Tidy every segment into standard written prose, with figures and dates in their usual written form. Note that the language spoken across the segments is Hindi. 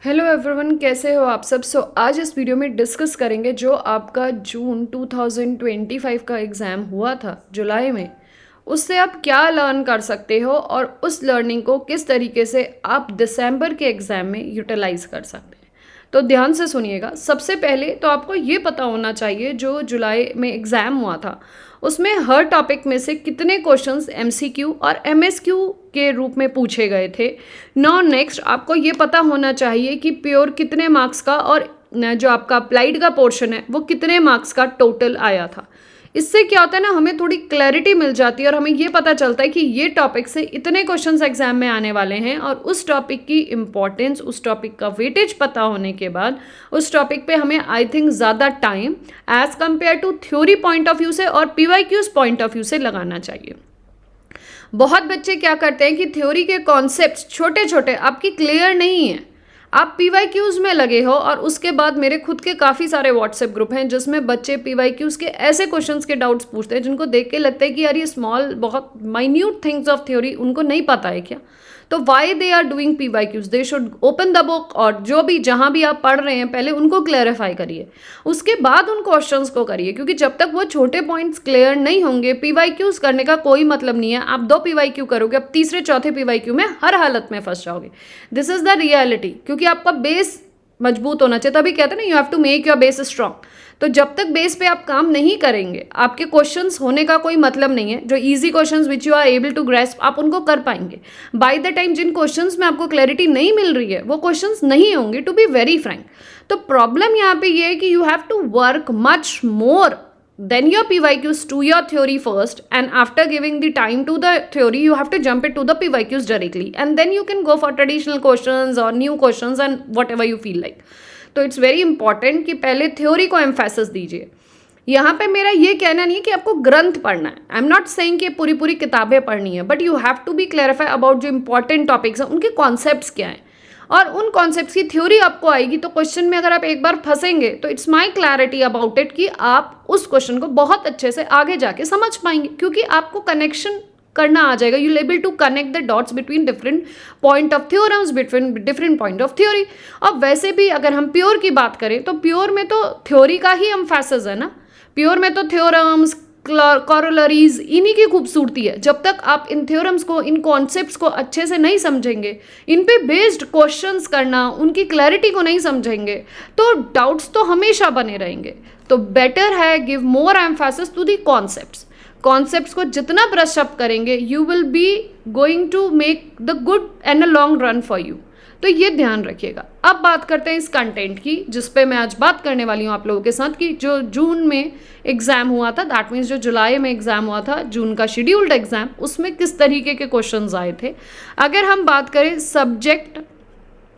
हेलो एवरीवन, कैसे हो आप सब। आज इस वीडियो में डिस्कस करेंगे जो आपका जून 2025 का एग्ज़ाम हुआ था जुलाई में, उससे आप क्या लर्न कर सकते हो और उस लर्निंग को किस तरीके से आप दिसंबर के एग्ज़ाम में यूटिलाइज कर सकते हैं। तो ध्यान से सुनिएगा। सबसे पहले तो आपको ये पता होना चाहिए जो जुलाई में एग्ज़ाम हुआ था उसमें हर टॉपिक में से कितने क्वेश्चंस एमसीक्यू और एमएसक्यू के रूप में पूछे गए थे। नाउ नेक्स्ट आपको ये पता होना चाहिए कि प्योर कितने मार्क्स का और जो आपका अप्लाइड का पोर्शन है वो कितने मार्क्स का टोटल आया था। इससे क्या होता है ना, हमें थोड़ी क्लैरिटी मिल जाती है और हमें ये पता चलता है कि ये टॉपिक से इतने क्वेश्चंस एग्जाम में आने वाले हैं और उस टॉपिक की इम्पोर्टेंस, उस टॉपिक का वेटेज पता होने के बाद उस टॉपिक पे हमें आई थिंक ज़्यादा time as compare to theory point of view से और पीवाईक्यूज पॉइंट ऑफ व्यू से लगाना चाहिए। बहुत बच्चे क्या करते हैं कि थ्योरी के कॉन्सेप्ट्स छोटे छोटे आपकी क्लियर नहीं है, आप पीवाईक्यूज में लगे हो और उसके बाद मेरे खुद के काफ़ी सारे व्हाट्सएप ग्रुप हैं जिसमें बच्चे पीवाईक्यूज के ऐसे क्वेश्चंस के डाउट्स पूछते हैं जिनको देख के लगता है कि यार ये स्मॉल बहुत माइन्यूट थिंग्स ऑफ थ्योरी उनको नहीं पता है क्या। तो why they are doing PYQs, they should open the book और जो भी जहाँ भी आप पढ़ रहे हैं पहले उनको क्लैरिफाई करिए, उसके बाद उन क्वेश्चंस को करिए, क्योंकि जब तक वो छोटे पॉइंट्स क्लियर नहीं होंगे पीवाईक्यूज करने का कोई मतलब नहीं है। आप 2 पीवाईक्यू करोगे, अब तीसरे चौथे पीवाईक्यू में हर हालत में फंस जाओगे। दिस इज द रियलिटी, क्योंकि आपका बेस मजबूत होना चाहिए। तभी कहते हैं ना, you have to make your base strong. तो जब तक बेस पे आप काम नहीं करेंगे आपके क्वेश्चंस होने का कोई मतलब नहीं है। जो easy questions which you are able to grasp आप उनको कर पाएंगे। बाय द टाइम जिन क्वेश्चंस में आपको क्लैरिटी नहीं मिल रही है वो क्वेश्चंस नहीं होंगे, टू बी वेरी फ्रैंक। तो प्रॉब्लम यहाँ पे ये है कि you have to work much more then your PYQs to your theory first, and after giving the time to the theory you have to jump it to the PYQs directly, and then you can go for traditional questions or new questions and whatever you feel like. तो इट्स वेरी इंपॉर्टेंट कि पहले थ्योरी को एम्फेसिस दीजिए। यहाँ पे मेरा ये कहना नहीं है कि आपको ग्रंथ पढ़ना है, आई एम नॉट सेइंग कि पूरी पूरी किताबें पढ़नी है, but you have to be clarify about जो इंपॉर्टेंट टॉपिक्स हैं उनके कॉन्सेप्ट्स क्या हैं और उन कॉन्सेप्ट्स की थ्योरी आपको आएगी। तो क्वेश्चन में अगर आप एक बार फंसेंगे तो it's my clarity about it कि आप उस क्वेश्चन को बहुत अच्छे से आगे जाके समझ पाएंगे, क्योंकि आपको कनेक्शन करना आ जाएगा। You able to connect the dots between different point of theorems, between different point of theory. और वैसे भी अगर हम प्योर की बात करें तो प्योर में तो थ्योरी का ही एम्फेसिस है ना। प्योर में तो थ्योरम्स, कॉरोलरीज, इन्हीं की खूबसूरती है। जब तक आप इन थ्योरम्स को, इन कॉन्सेप्ट्स को अच्छे से नहीं समझेंगे, इन पे बेस्ड क्वेश्चंस करना, उनकी क्लैरिटी को नहीं समझेंगे तो डाउट्स तो हमेशा बने रहेंगे। तो बेटर है give more emphasis to the concepts. Concepts को जितना ब्रश अप करेंगे you will be going to make the good and a long run for you. तो ये ध्यान रखिएगा। अब बात करते हैं इस कंटेंट की जिस पे मैं आज बात करने वाली हूँ आप लोगों के साथ, कि जो जून में एग्ज़ाम हुआ था, दैट मीन्स जो जुलाई में एग्ज़ाम हुआ था, जून का शेड्यूल्ड एग्ज़ाम, उसमें किस तरीके के क्वेश्चंस आए थे। अगर हम बात करें सब्जेक्ट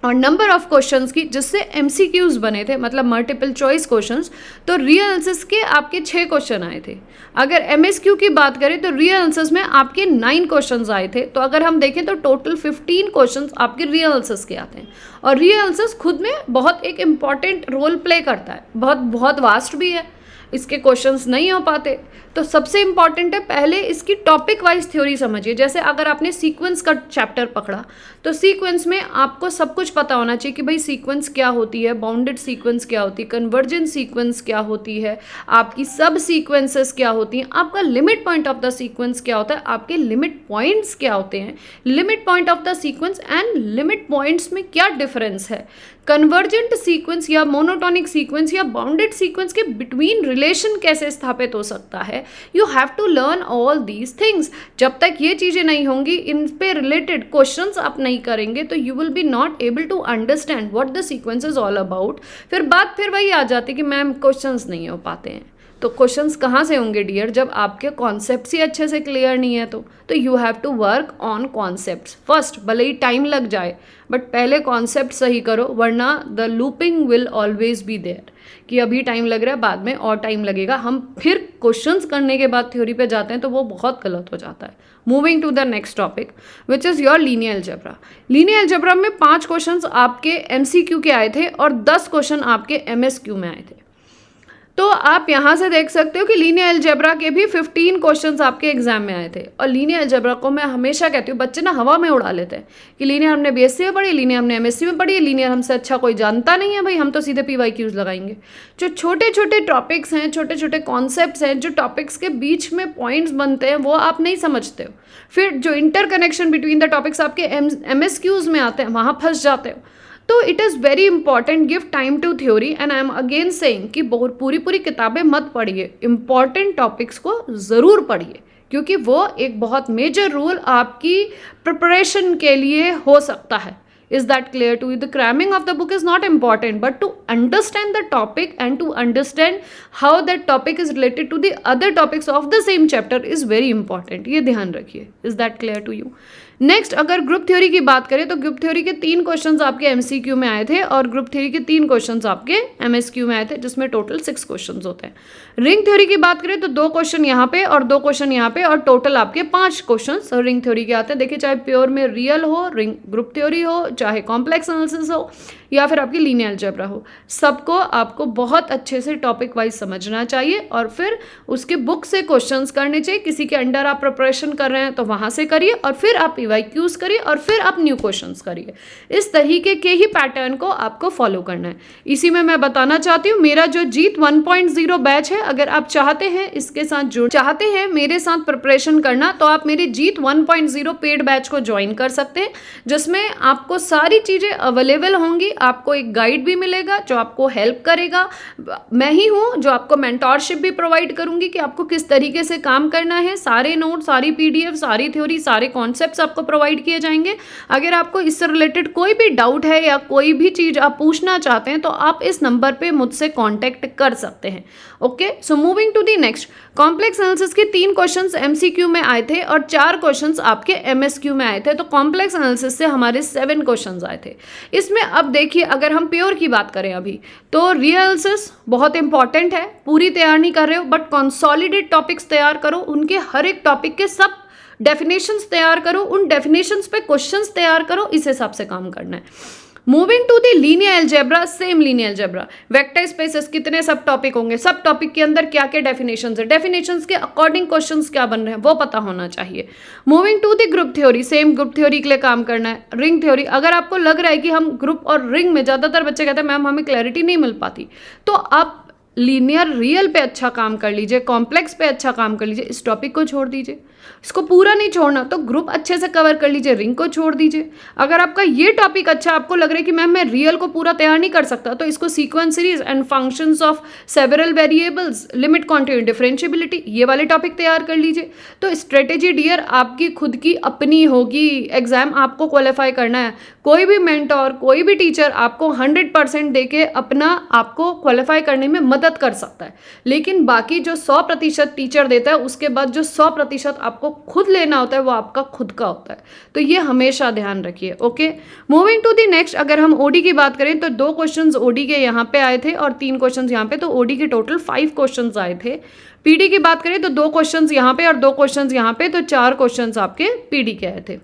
और नंबर ऑफ क्वेश्चंस की जिससे एमसीक्यूज बने थे, मतलब मल्टीपल चॉइस क्वेश्चंस, तो रियल आंसर्स के आपके 6 क्वेश्चन आए थे। अगर एमएसक्यू की बात करें तो रियल आंसर्स में आपके 9 क्वेश्चंस आए थे। तो अगर हम देखें तो टोटल 15 क्वेश्चंस आपके रियल आंसर्स के आते हैं। और रियल आंसर्स खुद में बहुत एक इम्पॉर्टेंट रोल प्ले करता है, बहुत बहुत वास्ट भी है, इसके क्वेश्चंस नहीं हो पाते। तो सबसे इंपॉर्टेंट है पहले इसकी टॉपिक वाइज थ्योरी समझिए। जैसे अगर आपने सीक्वेंस का चैप्टर पकड़ा तो सीक्वेंस में आपको सब कुछ पता होना चाहिए कि भाई सीक्वेंस क्या होती है, बाउंडेड सीक्वेंस क्या होती है, कन्वर्जेंट सीक्वेंस क्या होती है, आपकी सब सीक्वेंसेस क्या होती हैं, आपका limit point of the sequence क्या होता है, आपके लिमिट पॉइंट्स क्या होते हैं, limit point of the sequence and limit points में क्या डिफरेंस है, कन्वर्जेंट सीक्वेंस या मोनोटोनिक सीक्वेंस या बाउंडेड सीक्वेंस के बिटवीन रिलेशन कैसे स्थापित हो सकता है। You have to learn all these things. जब तक ये चीज़ें नहीं होंगी, इन पे रिलेटेड क्वेश्चंस आप नहीं करेंगे तो you will be not able to understand what the sequence is all about. फिर बात फिर वही आ जाती है कि मैम क्वेश्चंस नहीं हो पाते हैं। तो क्वेश्चंस कहाँ से होंगे डियर, जब आपके कॉन्सेप्ट्स ही अच्छे से क्लियर नहीं है। तो you have to work on concepts first, भले ही टाइम लग जाए बट पहले कॉन्सेप्ट सही करो, वरना the looping will always be there कि अभी टाइम लग रहा है, बाद में और टाइम लगेगा। हम फिर क्वेश्चंस करने के बाद थ्योरी पे जाते हैं तो वो बहुत गलत हो जाता है। Moving to the next topic which is your linear algebra. Linear algebra में 5 क्वेश्चंस आपके एमसीक्यू के आए थे और 10 क्वेश्चन आपके एमएसक्यू में आए थे। तो आप यहाँ से देख सकते हो कि लीनियर अलजेब्रा के भी 15 क्वेश्चंस आपके एग्जाम में आए थे। और लीनियर अलजेब्रा को मैं हमेशा कहती हूँ, बच्चे ना हवा में उड़ा लेते हैं कि लीनियर हमने बीएससी में पढ़ी, लीनियर हमने एमएससी में पढ़ी, लीनियर हमसे अच्छा कोई जानता नहीं है भाई, हम तो सीधे पीवाईक्यूज लगाएंगे। जो छोटे छोटे टॉपिक्स हैं, छोटे छोटे कॉन्सेप्ट्स हैं, जो टॉपिक्स के बीच में पॉइंट्स बनते हैं, वो आप नहीं समझते हो। फिर जो इंटरकनेक्शन बिटवीन द टॉपिक्स आपके एमएसक्यूज में आते हैं, वहाँ फंस जाते हो। तो it is very important, give time to theory. And I am again saying कि पूरी पूरी किताबें मत पढ़िए, इंपॉर्टेंट टॉपिक्स को ज़रूर पढ़िए, क्योंकि वो एक बहुत मेजर रोल आपकी प्रिपरेशन के लिए हो सकता है। Is that clear to you? The cramming of the book is not important, but to understand the topic and to understand how that topic is related to the other topics of the same chapter is very important. ये ध्यान रखिए। Is that clear to you? Next, अगर ग्रुप थ्योरी की बात करें तो ग्रुप थ्योरी के 3 क्वेश्चंस आपके एमसीक्यू में आए थे और ग्रुप थ्योरी के 3 क्वेश्चंस आपके एमएसक्यू में आए थे, जिसमें टोटल 6 क्वेश्चंस होते हैं। रिंग थ्योरी की बात करें तो 2 क्वेश्चन यहाँ पे और 2 क्वेश्चन यहाँ पे, और टोटल आपके 5 क्वेश्चंस रिंग थ्योरी के आते हैं। देखिए, चाहे प्योर में रियल हो, रिंग ग्रुप थ्योरी हो, चाहे कॉम्प्लेक्स एनालिसिस हो, या फिर आपकी लीनियर अलजेब्रा हो, सबको आपको बहुत अच्छे से टॉपिक वाइज समझना चाहिए और फिर उसके बुक से क्वेश्चंस करने चाहिए। किसी के अंडर आप प्रिपरेशन कर रहे हैं तो वहाँ से करिए, और फिर आप पीवाईक्यूज करिए, और फिर आप न्यू क्वेश्चंस करिए। इस तरीके के ही पैटर्न को आपको फॉलो करना है। इसी में मैं बताना चाहती हूँ, मेरा जो जीत 1.0 बैच है, अगर आप चाहते हैं इसके साथ चाहते हैं मेरे साथ प्रिपरेशन करना, तो आप मेरे जीत 1.0 पेड बैच को ज्वाइन कर सकते हैं, जिसमें आपको सारी चीज़ें अवेलेबल होंगी। आपको एक गाइड भी मिलेगा जो आपको हेल्प करेगा। मैं ही हूँ जो आपको मेंटोरशिप भी प्रोवाइड करूँगी कि आपको किस तरीके से काम करना है। सारे नोट, सारी पीडीएफ, सारी थ्योरी, सारे कॉन्सेप्ट्स आपको प्रोवाइड किए जाएंगे। अगर आपको इससे रिलेटेड कोई भी डाउट है या कोई भी चीज़ आप पूछना चाहते हैं तो आप इस नंबर पे मुझसे कॉन्टैक्ट कर सकते हैं। Okay, so moving to the next, complex analysis के 3 क्वेश्चंस एमसीक्यू में आए थे और 4 क्वेश्चंस आपके एमएसक्यू में आए थे। तो कॉम्प्लेक्स एनालिसिस से हमारे 7 क्वेश्चंस आए थे। इसमें अब देखिए, अगर हम प्योर की बात करें अभी, तो रियल एनालिसिस बहुत इंपॉर्टेंट है। पूरी तैयार नहीं कर रहे हो, बट कंसोलिडेट टॉपिक्स तैयार करो, उनके हर एक टॉपिक के सब डेफिनेशंस तैयार करो, उन डेफिनेशंस पे क्वेश्चंस तैयार करो, इस हिसाब से काम करना है। Moving to the linear algebra, same linear algebra, vector spaces, कितने सब टॉपिक होंगे, सब टॉपिक के अंदर क्या क्या डेफिनेशंस है, डेफिनेशंस के अकॉर्डिंग क्वेश्चंस क्या बन रहे हैं वो पता होना चाहिए। Moving to the group theory, same group theory के लिए काम करना है। रिंग थ्योरी, अगर आपको लग रहा है कि हम ग्रुप और रिंग में, ज़्यादातर बच्चे कहते हैं मैम हमें क्लैरिटी नहीं मिल पाती, तो आप लीनियर रियल पे अच्छा काम कर लीजिए, कॉम्प्लेक्स पे अच्छा काम कर लीजिए, इस टॉपिक को छोड़ दीजिए। इसको पूरा नहीं छोड़ना, तो ग्रुप अच्छे से कवर कर लीजिए, रिंग को छोड़ दीजिए। अगर आपका ये टॉपिक अच्छा, आपको लग रहा है कि मैम मैं रियल को पूरा तैयार नहीं कर सकता, तो इसको sequence series and functions of several variables, limit quantity differentiability, ये वाले टॉपिक तैयार कर लीजिए। तो स्ट्रेटेजी डियर आपकी खुद की अपनी होगी, एग्जाम आपको क्वालिफाई करना है। कोई भी मेंटोर, कोई भी टीचर आपको 100% देके अपना आपको क्वालिफाई करने में मदद कर सकता है, लेकिन बाकी जो 100% टीचर देता है, उसके बाद जो 100% आपको खुद लेना होता है वो आपका खुद का होता है। तो ये हमेशा ध्यान रखिए। Okay, moving to the next, अगर हम ओडी की बात करें तो 2 क्वेश्चंस ओडी के यहाँ पे आए थे और 3 क्वेश्चंस यहाँ पे, तो ओडी के टोटल 5 क्वेश्चंस आए थे। पीडी की बात करें तो 2 क्वेश्चंस यहाँ पे और 2 क्वेश्चंस यहाँ पे, तो 4 क्वेश्चंस आपके पीडी के आए थे।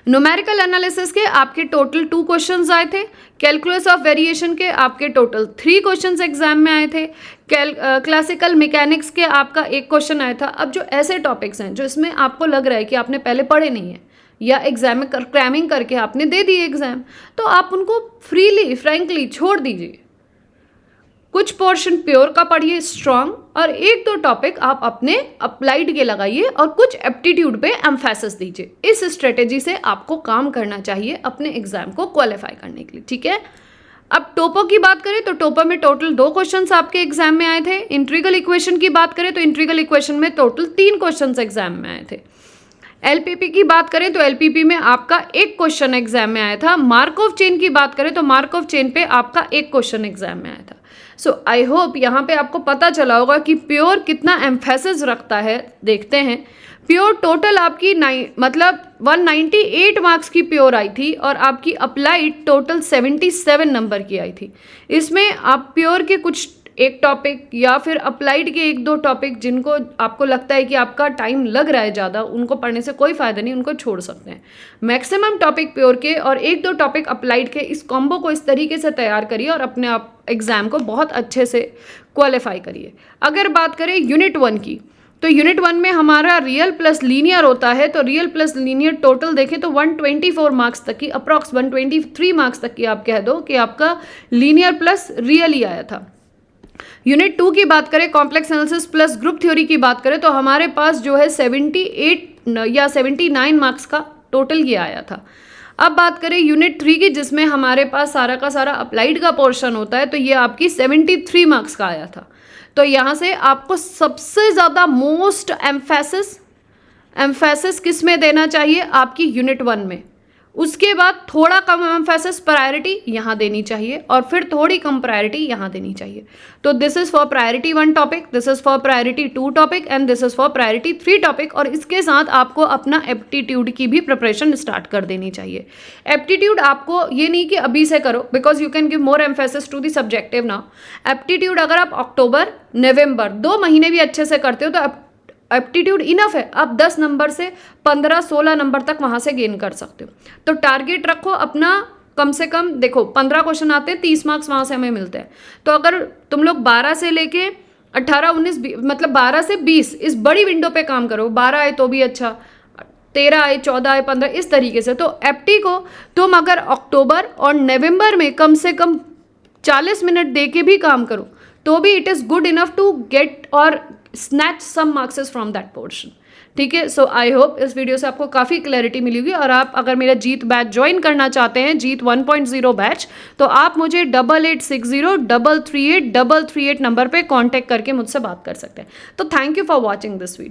न्यूमेरिकल एनालिसिस के आपके टोटल 2 क्वेश्चंस आए थे। कैलकुलस ऑफ वेरिएशन के आपके टोटल 3 क्वेश्चंस एग्जाम में आए थे। क्लासिकल मैकेनिक्स के आपका 1 क्वेश्चन आया था। अब जो ऐसे टॉपिक्स हैं जो इसमें आपको लग रहा है कि आपने पहले पढ़े नहीं है या एग्जाम में क्रैमिंग करके आपने दे दिए एग्जाम, तो आप उनको फ्रीली फ्रैंकली छोड़ दीजिए। कुछ पोर्शन प्योर का पढ़िए स्ट्रांग, और 1-2 टॉपिक आप अपने अप्लाइड के लगाइए और कुछ एप्टीट्यूड पे एम्फेसिस दीजिए। इस स्ट्रेटेजी से आपको काम करना चाहिए अपने एग्जाम को क्वालिफाई करने के लिए, ठीक है। अब टोपो की बात करें तो टोपो में टोटल 2 क्वेश्चंस आपके एग्जाम में आए थे। इंट्रीगल इक्वेशन की बात करें तो इंट्रीगल इक्वेशन में टोटल 3 क्वेश्चंस एग्जाम में आए थे। एलपीपी की बात करें तो एलपीपी में आपका 1 क्वेश्चन एग्जाम में आया था। मार्कोव चेन की बात करें तो मार्कोव चेन पे आपका 1 क्वेश्चन एग्जाम में आया था। सो आई होप यहाँ पे आपको पता चला होगा कि प्योर कितना एम्फेसिस रखता है। देखते हैं, प्योर टोटल आपकी 198 मार्क्स की प्योर आई थी और आपकी अप्लाइड टोटल 77 नंबर की आई थी। इसमें आप प्योर के कुछ एक टॉपिक या फिर अप्लाइड के एक दो टॉपिक जिनको आपको लगता है कि आपका टाइम लग रहा है ज़्यादा, उनको पढ़ने से कोई फ़ायदा नहीं, उनको छोड़ सकते हैं। मैक्सिमम टॉपिक प्योर के और एक दो टॉपिक अप्लाइड के, इस कॉम्बो को इस तरीके से तैयार करिए और अपने आप एग्ज़ाम को बहुत अच्छे से क्वालिफाई करिए। अगर बात करें यूनिट 1 की, तो यूनिट 1 में हमारा रियल प्लस लीनियर होता है। तो रियल प्लस लीनियर टोटल देखें तो 124 मार्क्स तक की, अप्रॉक्स 123 मार्क्स तक की आप कह दो कि आपका लीनियर प्लस रियल ही आया था। यूनिट 2 की बात करें, complex analysis plus group theory की बात करें, तो हमारे पास जो है 78 या 79 मार्क्स का टोटल ये आया था। अब बात करें यूनिट 3 की, जिसमें हमारे पास सारा का सारा अप्लाइड का पोर्शन होता है, तो ये आपकी 73 मार्क्स का आया था। तो यहाँ से आपको सबसे ज़्यादा मोस्ट एम्फेसिस किस में देना चाहिए, आपकी यूनिट 1 में। उसके बाद थोड़ा कम एम्फेसिस प्रायोरिटी यहाँ देनी चाहिए और फिर थोड़ी कम प्रायोरिटी यहाँ देनी चाहिए। तो this is for priority 1 topic, this is for priority 2 topic and this is for priority 3 topic. और इसके साथ आपको अपना एप्टीट्यूड की भी प्रिपरेशन स्टार्ट कर देनी चाहिए। एप्टीट्यूड आपको ये नहीं कि अभी से करो, because you can give more emphasis to the subjective now. Aptitude अगर आप अक्टूबर नवंबर 2 महीने भी अच्छे से करते हो तो एप्टीट्यूड इनफ है, आप 10 नंबर से 15-16 नंबर तक वहाँ से गेन कर सकते हो। तो टारगेट रखो अपना, कम से कम देखो 15 क्वेश्चन आते हैं, 30 मार्क्स वहाँ से हमें मिलते हैं। तो अगर तुम लोग 12 से लेके 18, 19, मतलब 12 से 20 इस बड़ी विंडो पे काम करो, 12 आए तो भी अच्छा, 13 आए, 14 आए, 15, इस तरीके से। तो एप्टी को तुम अगर अक्टूबर और नवंबर में कम से कम 40 मिनट दे के भी काम करो तो भी it is good enough to get और snatch some markses from that portion. ठीक है, सो आई होप इस वीडियो से आपको काफ़ी क्लैरिटी मिली होगी। और आप अगर मेरा जीत बैच ज्वाइन करना चाहते हैं, जीत 1.0 बैच, तो आप मुझे 8860338338 नंबर पे कांटेक्ट करके मुझसे बात कर सकते हैं। तो thank you for watching this video.